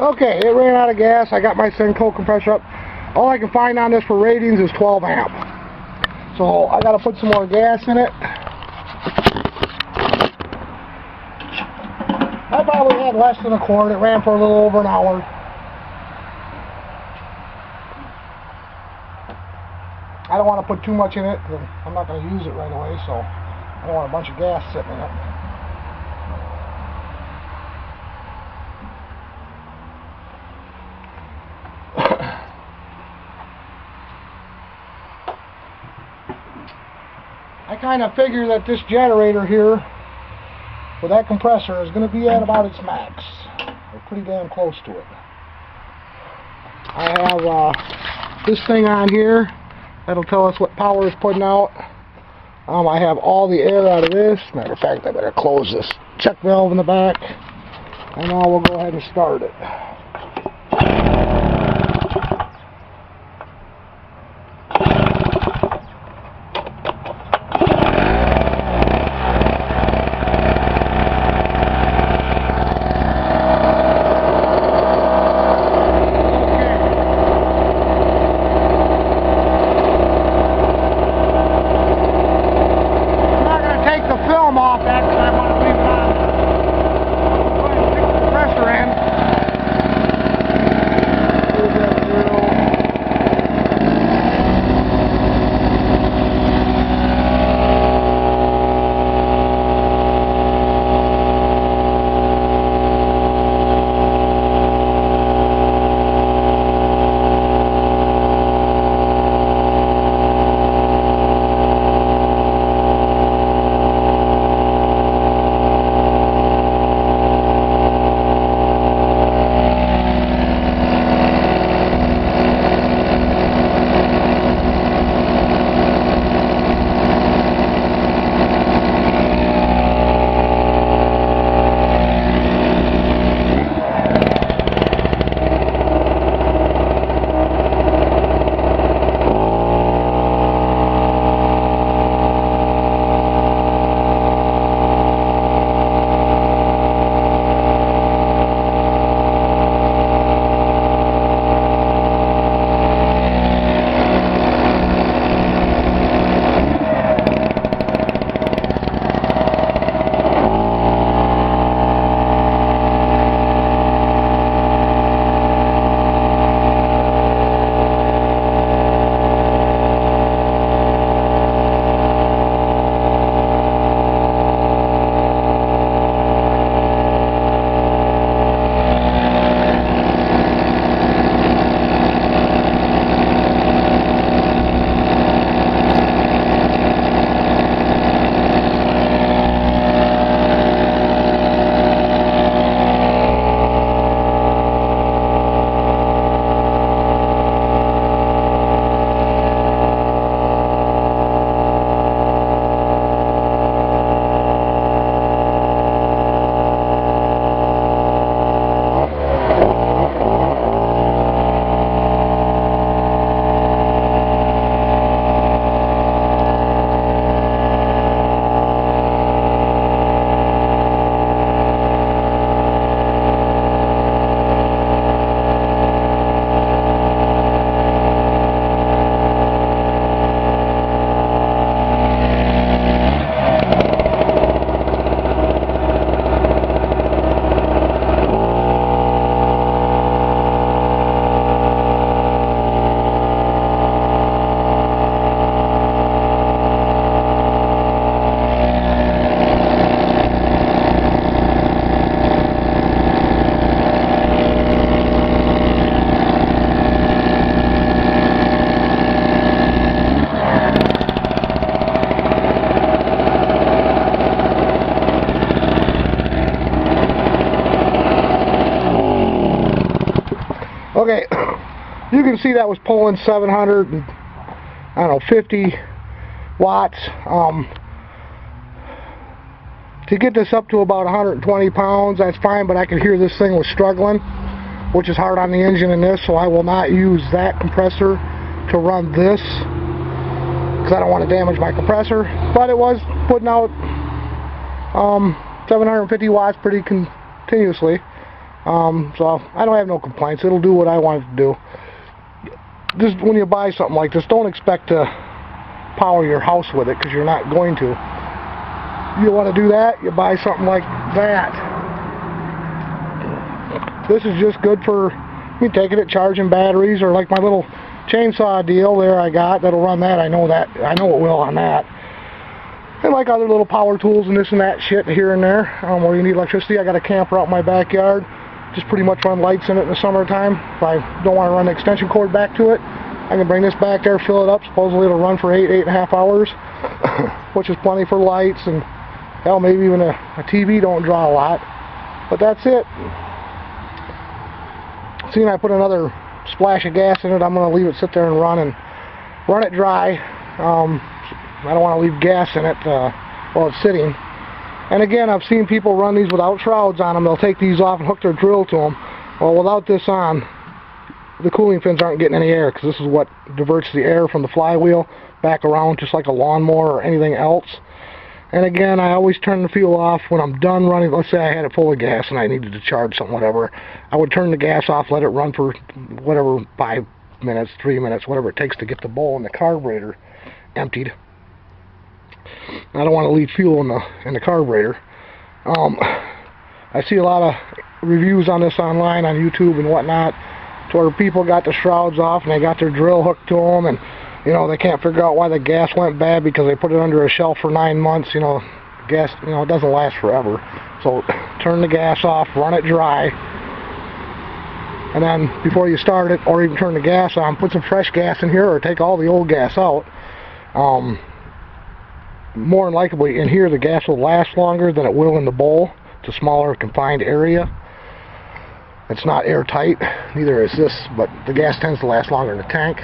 Okay, it ran out of gas. I got my Senko compressor up. All I can find on this for ratings is 12 amp. So I got to put some more gas in it. I probably had less than a quart. It ran for a little over an hour. I don't want to put too much in it because I'm not going to use it right away, so I don't want a bunch of gas sitting in it. I kind of figure that this generator here with that compressor is going to be at about its max. We're pretty damn close to it. I have this thing on here that'll tell us what power is putting out. I have all the air out of this. Matter of fact, I better close this check valve in the back, and now we'll go ahead and start it. Off that because I want to leave it on. I'm going to stick the compressor in. Here's that zero. Okay, you can see that was pulling 750 watts. To get this up to about 120 pounds, that's fine, but I could hear this thing was struggling, which is hard on the engine in this, so I will not use that compressor to run this, because I don't want to damage my compressor. But it was putting out 750 watts pretty continuously. So I don't have no complaints. It'll do what I want it to do. Just when you buy something like this, don't expect to power your house with it, because you're not going to. You want to do that, you buy something like that. This is just good for me taking it, charging batteries, or like my little chainsaw deal there I got that'll run that. I know it will on that. And like other little power tools and this and that shit here and there, where you need electricity. I got a camper out in my backyard. Just pretty much run lights in it in the summertime. If I don't want to run the extension cord back to it, I can bring this back there, fill it up. Supposedly it'll run for 8.5 hours, which is plenty for lights, and hell, maybe even a TV don't draw a lot. But that's it. Seeing I put another splash of gas in it, I'm going to leave it sit there and run it dry. I don't want to leave gas in it while it's sitting. And again, I've seen people run these without shrouds on them. They'll take these off and hook their drill to them. Well, without this on, the cooling fins aren't getting any air, because this is what diverts the air from the flywheel back around, just like a lawnmower or anything else. And again, I always turn the fuel off when I'm done running. Let's say I had it full of gas and I needed to charge something, whatever. I would turn the gas off, let it run for whatever, 5 minutes, 3 minutes, whatever it takes to get the bowl and the carburetor emptied. I don't want to leave fuel in the carburetor. I see a lot of reviews on this online on YouTube and whatnot, to where people got the shrouds off and they got their drill hooked to them, and you know, they can't figure out why the gas went bad because they put it under a shelf for 9 months. You know, gas, you know, it doesn't last forever. So turn the gas off, run it dry, and then before you start it, or even turn the gas on, put some fresh gas in here, or take all the old gas out. More than likely in here the gas will last longer than it will in the bowl. It's a smaller confined area. It's not airtight, neither is this, but the gas tends to last longer in the tank.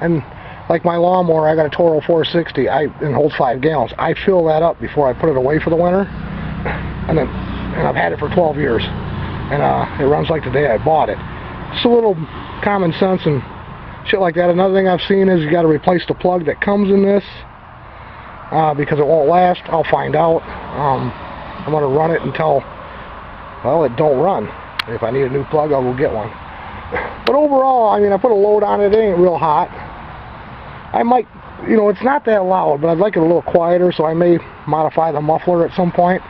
And like my lawnmower, I got a Toro 460, it holds 5 gallons. I fill that up before I put it away for the winter, and I've had it for 12 years, and it runs like the day I bought it. It's a little common sense and shit like that. Another thing I've seen is you got to replace the plug that comes in this, because it won't last. I'll find out. I'm going to run it until, well, it don't run. If I need a new plug, I'll go get one. But overall, I mean, I put a load on it. It ain't real hot. I might, you know, it's not that loud, but I'd like it a little quieter, so I may modify the muffler at some point.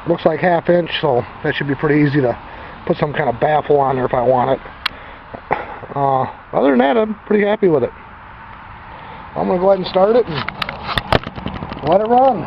Looks like 1/2 inch, so that should be pretty easy to put some kind of baffle on there if I want it. Other than that, I'm pretty happy with it. I'm going to go ahead and start it and let it run.